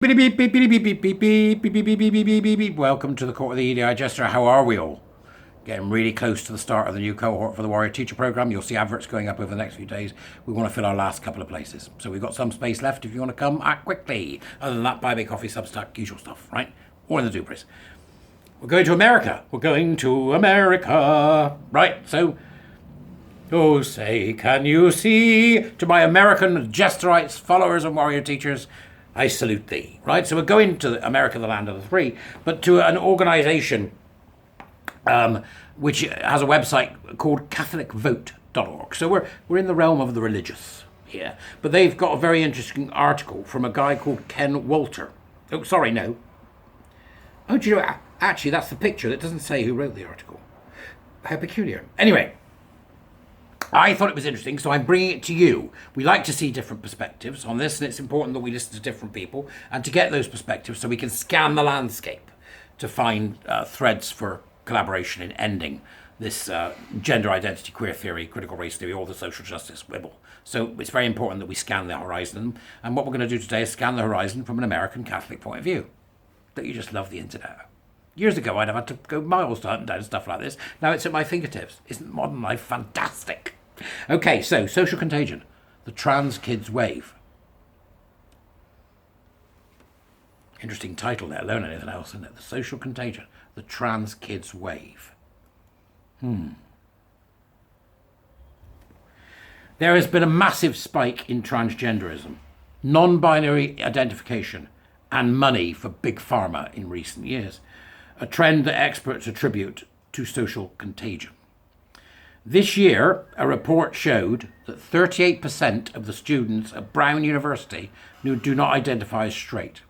Beep, beep, beep, beep, beep, beep, beep, beep, beep, beep, beep, beep, beep, beep, beep, beep. Welcome to the Court of the EDI Jester. How are we all? Getting really close to the start of the new cohort for the Warrior Teacher Program. You'll see adverts going up over the next few days. We want to fill our last couple of places. So we've got some space left if you want to come, act quickly. Other than that, buy me coffee, Substack, usual stuff, right? Or in the Dupris. We're going to America. We're going to America. Right, so... Oh, say, can you see? To my American Jesterites, followers and warrior teachers, I salute thee. Right, so we're going to America, the land of the free, but to an organisation which has a website called CatholicVote.org. So we're in the realm of the religious here. But they've got a very interesting article from a guy called Ken Walter. Oh, sorry, no. Oh, do you know, actually, that's the picture. That doesn't say who wrote the article. How peculiar. Anyway. I thought it was interesting, so I'm bringing it to you. We like to see different perspectives on this, and it's important that we listen to different people and to get those perspectives so we can scan the landscape to find threads for collaboration in ending this gender identity, queer theory, critical race theory, all the social justice wibble. So it's very important that we scan the horizon, and what we're going to do today is scan the horizon from an American Catholic point of view. Don't you just love the internet? Years ago, I'd have had to go miles to hunt down stuff like this. Now it's at my fingertips. Isn't modern life fantastic? Okay, so social contagion, the trans kids wave. Interesting title, let alone anything else, isn't it? The social contagion, the trans kids wave. There has been a massive spike in transgenderism, non-binary identification, and money for big pharma in recent years, a trend that experts attribute to social contagion. This year, a report showed that 38% of the students at Brown University do not identify as straight.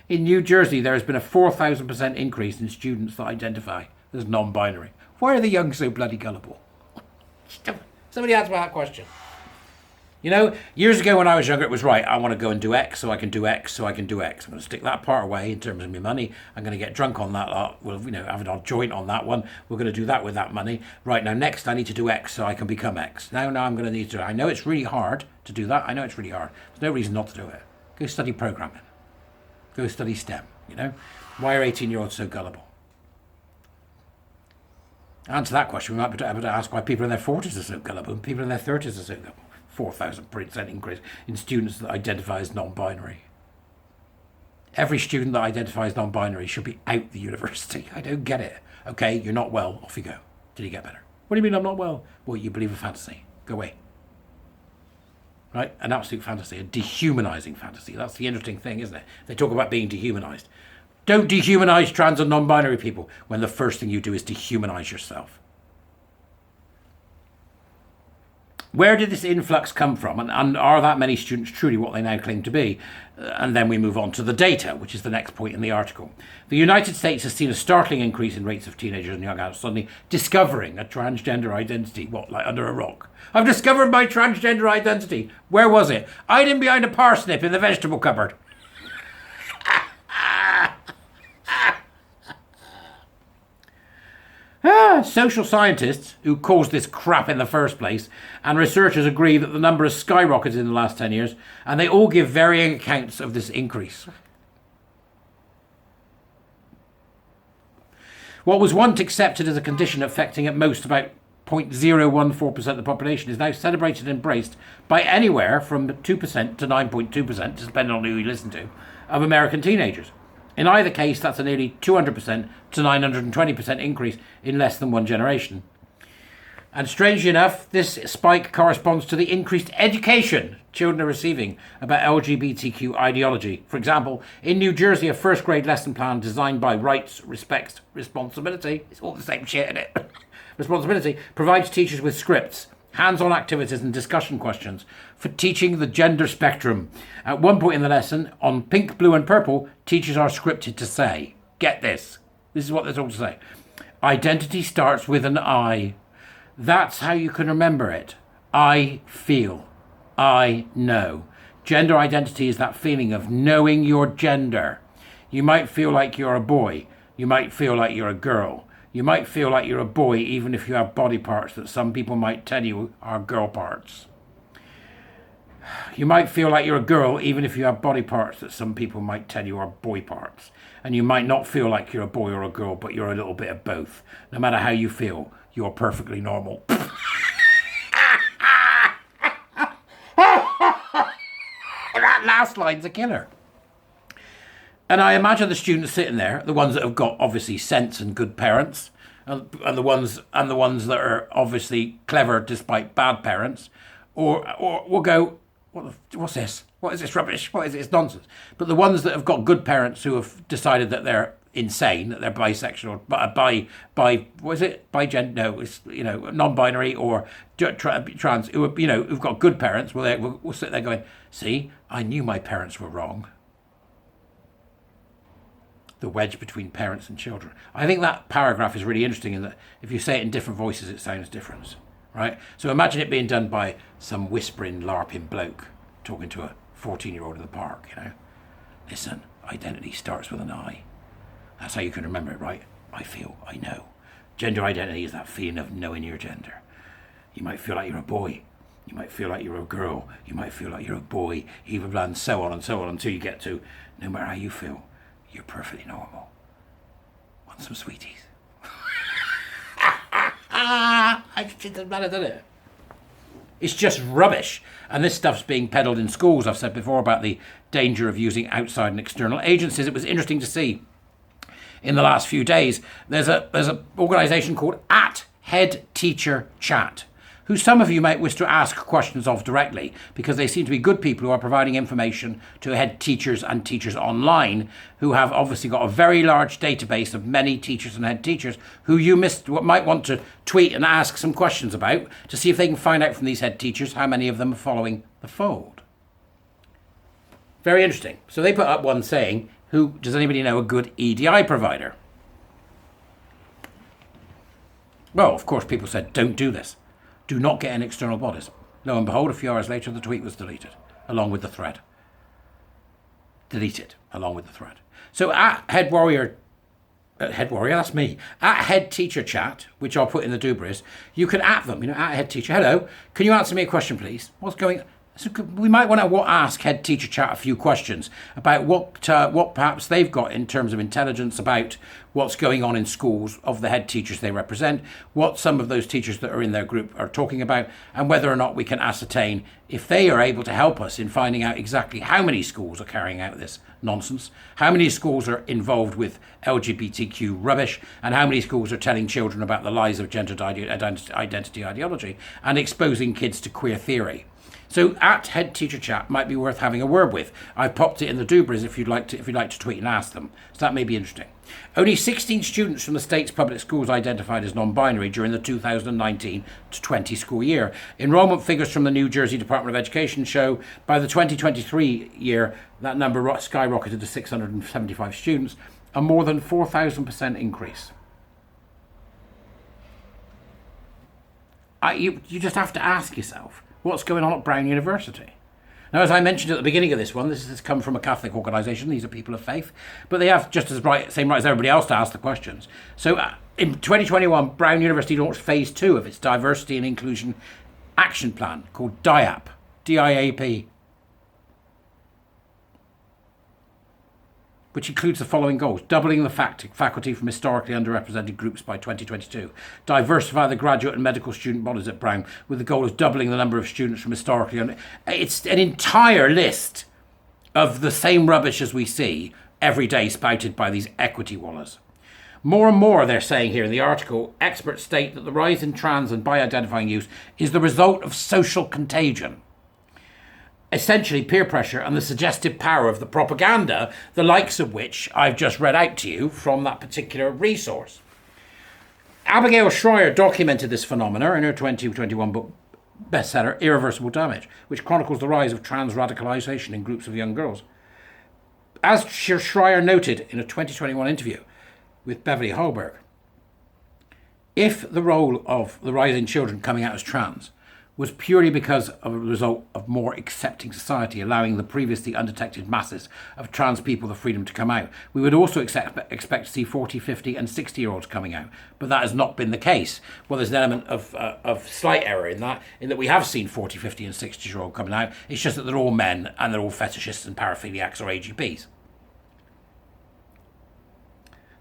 In New Jersey, there has been a 4,000% increase in students that identify as non-binary. Why are the young so bloody gullible? Somebody answer that question. You know, years ago when I was younger, it was right. I want to go and do X so I can do X so I can do X. I'm going to stick that part away in terms of my money. I'm going to get drunk on that lot. We'll, have an odd joint on that one. We're going to do that with that money. Right, now next I need to do X so I can become X. Now I'm going to need to, I know it's really hard to do that. I know it's really hard. There's no reason not to do it. Go study programming. Go study STEM, Why are 18-year-olds so gullible? Answer that question, we might be able to ask why people in their 40s are so gullible and people in their 30s are so gullible. 4,000% increase in students that identify as non-binary. Every student that identifies non-binary should be out the university. I don't get it. Okay, you're not well, off you go. Till you get better. What do you mean I'm not well? Well, you believe a fantasy. Go away. Right? An absolute fantasy, a dehumanizing fantasy. That's the interesting thing, isn't it? They talk about being dehumanized. Don't dehumanize trans and non-binary people when the first thing you do is dehumanize yourself. Where did this influx come from? And are that many students truly what they now claim to be? And then we move on to the data, which is the next point in the article. The United States has seen a startling increase in rates of teenagers and young adults suddenly discovering a transgender identity. What, like under a rock? I've discovered my transgender identity. Where was it? Hiding behind a parsnip in the vegetable cupboard. Social scientists, who caused this crap in the first place, and researchers agree that the number has skyrocketed in the last 10 years, and they all give varying accounts of this increase. What was once accepted as a condition affecting at most about 0.014% of the population is now celebrated and embraced by anywhere from 2% to 9.2%, depending on who you listen to, of American teenagers. In either case, that's a nearly 200% to 920% increase in less than one generation. And strangely enough, this spike corresponds to the increased education children are receiving about LGBTQ ideology. For example, in New Jersey, a first grade lesson plan designed by Rights, Respects, Responsibility, it's all the same shit, isn't it? Responsibility provides teachers with scripts, hands-on activities and discussion questions for teaching the gender spectrum. At one point in the lesson, on pink, blue and purple, teachers are scripted to say, get this, this is what they're told to say, identity starts with an I. That's how you can remember it. I feel. I know. Gender identity is that feeling of knowing your gender. You might feel like you're a boy. You might feel like you're a girl. You might feel like you're a boy even if you have body parts that some people might tell you are girl parts. You might feel like you're a girl even if you have body parts that some people might tell you are boy parts. And you might not feel like you're a boy or a girl, but you're a little bit of both. No matter how you feel, you're perfectly normal. That last line's a killer. And I imagine the students sitting there, the ones that have got obviously sense and good parents, and the ones that are obviously clever despite bad parents, or will go, what's this? What is this rubbish? What is this nonsense? But the ones that have got good parents who have decided that they're insane, that they're bisexual, what is it? Bigender? No, it's non-binary or trans. Who've got good parents. Well, we'll sit there going, see, I knew my parents were wrong. The wedge between parents and children. I think that paragraph is really interesting in that if you say it in different voices, it sounds different, right? So imagine it being done by some whispering, larping bloke talking to a 14-year-old in the park, Listen, identity starts with an I. That's how you can remember it, right? I feel, I know. Gender identity is that feeling of knowing your gender. You might feel like you're a boy. You might feel like you're a girl. You might feel like you're a boy, even and so on until you get to, no matter how you feel, you're perfectly normal. Want some sweeties? It doesn't matter, does it? It's just rubbish. And this stuff's being peddled in schools. I've said before about the danger of using outside and external agencies. It was interesting to see in the last few days, there's an organisation called Head Teacher Chat, who some of you might wish to ask questions of directly, because they seem to be good people who are providing information to head teachers and teachers online, who have obviously got a very large database of many teachers and head teachers who you might want to tweet and ask some questions about to see if they can find out from these head teachers how many of them are following the fold. Very interesting. So they put up one saying, does anybody know a good EDI provider? Well, of course, people said, don't do this. Do not get in external bodies. Lo and behold, a few hours later, the tweet was deleted, along with the thread. Deleted, along with the thread. So at Head Warrior, that's me, at Head Teacher Chat, which I'll put in the doobries, you can at them, at Head Teacher, hello, can you answer me a question, please? What's going on? So we might want to ask Head Teacher Chat a few questions about what perhaps they've got in terms of intelligence about what's going on in schools of the head teachers they represent, what some of those teachers that are in their group are talking about, and whether or not we can ascertain if they are able to help us in finding out exactly how many schools are carrying out this nonsense, how many schools are involved with LGBTQ rubbish, and how many schools are telling children about the lies of gender identity ideology and exposing kids to queer theory. So at Head Teacher Chat might be worth having a word with. I've popped it in the doobries if you'd like to tweet and ask them. So that may be interesting. Only 16 students from the state's public schools identified as non-binary during the 2019 to 20 school year. Enrollment figures from the New Jersey Department of Education show by the 2023 year that number skyrocketed to 675 students, a more than 4,000% increase. You just have to ask yourself, what's going on at Brown University? Now, as I mentioned at the beginning of this one, this has come from a Catholic organisation. These are people of faith. But they have just same right as everybody else to ask the questions. So in 2021, Brown University launched phase 2 of its Diversity and Inclusion Action Plan called DIAP, D-I-A-P, which includes the following goals: doubling the faculty from historically underrepresented groups by 2022, diversify the graduate and medical student bodies at Brown with the goal of doubling the number of students from historically It's an entire list of the same rubbish as we see every day spouted by these equity wallers. More and more, they're saying here in the article, experts state that the rise in trans and bi-identifying use is the result of social contagion. Essentially peer pressure and the suggestive power of the propaganda, the likes of which I've just read out to you from that particular resource. Abigail Schreier documented this phenomena in her 2021 book bestseller, Irreversible Damage, which chronicles the rise of trans radicalisation in groups of young girls. As Schreier noted in a 2021 interview with Beverly Hallberg, if the role of the rise in children coming out as trans was purely because of a result of more accepting society, allowing the previously undetected masses of trans people the freedom to come out. We would also expect to see 40, 50 and 60-year-olds coming out, but that has not been the case. Well, there's an element of slight error in that we have seen 40, 50 and 60-year-olds coming out. It's just that they're all men and they're all fetishists and paraphiliacs or AGPs.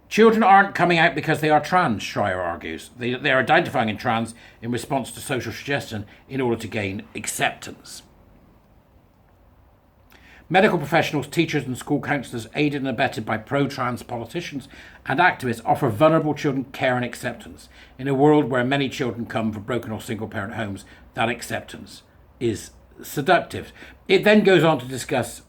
Children aren't coming out because they are trans, Schreier argues. They are identifying in trans in response to social suggestion in order to gain acceptance. Medical professionals, teachers and school counsellors, aided and abetted by pro-trans politicians and activists, offer vulnerable children care and acceptance. In a world where many children come from broken or single-parent homes, that acceptance is seductive. It then goes on to discuss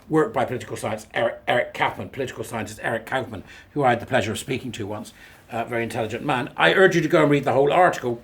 work by political scientist Eric Kaufman, political scientist Eric Kaufman, who I had the pleasure of speaking to once, a very intelligent man. I urge you to go and read the whole article,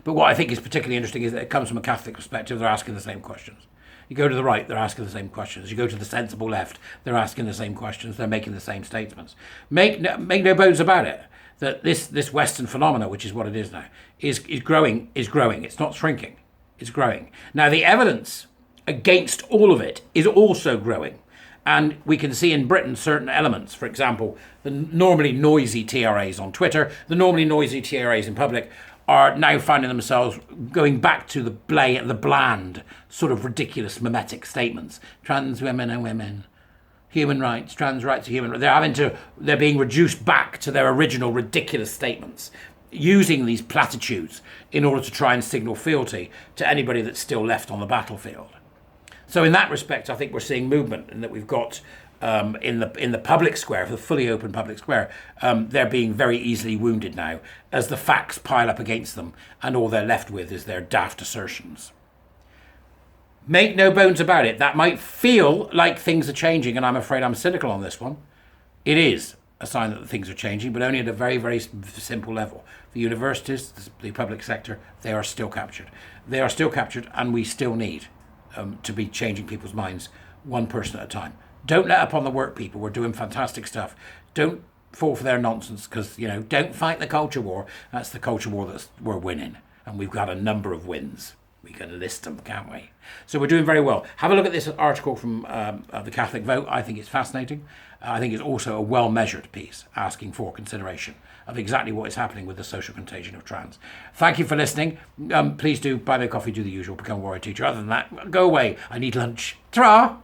but what I think is particularly interesting is that it comes from a Catholic perspective. They're asking the same questions. You go to the right, they're asking the same questions. You go to the sensible left, they're asking the same questions. They're making the same statements. Make no bones about it, that this Western phenomena, which is what it is now, is growing. It's not shrinking, it's growing. Now, the evidence against all of it is also growing. And we can see in Britain certain elements, for example, the normally noisy TRAs on Twitter, the normally noisy TRAs in public, are now finding themselves going back to the bland, sort of ridiculous mimetic statements. Trans women are women. Human rights, trans rights are human rights. They're being reduced back to their original ridiculous statements, using these platitudes in order to try and signal fealty to anybody that's still left on the battlefield. So in that respect, I think we're seeing movement, and that we've got in the public square, the fully open public square, they're being very easily wounded now as the facts pile up against them, and all they're left with is their daft assertions. Make no bones about it, that might feel like things are changing, and I'm afraid I'm cynical on this one. It is a sign that things are changing, but only at a very, very simple level. The universities, the public sector, they are still captured. They are still captured, and we still need to be changing people's minds one person at a time. Don't let up on the work people. We're doing fantastic stuff. Don't fall for their nonsense, because, don't fight the culture war. That's the culture war that we're winning. And we've got a number of wins. We can list them, can't we? So we're doing very well. Have a look at this article from the Catholic Vote. I think it's fascinating. I think it's also a well-measured piece asking for consideration of exactly what is happening with the social contagion of trans. Thank you for listening. Please do buy me a coffee, do the usual, become a warrior teacher. Other than that, go away. I need lunch. Ta-ra!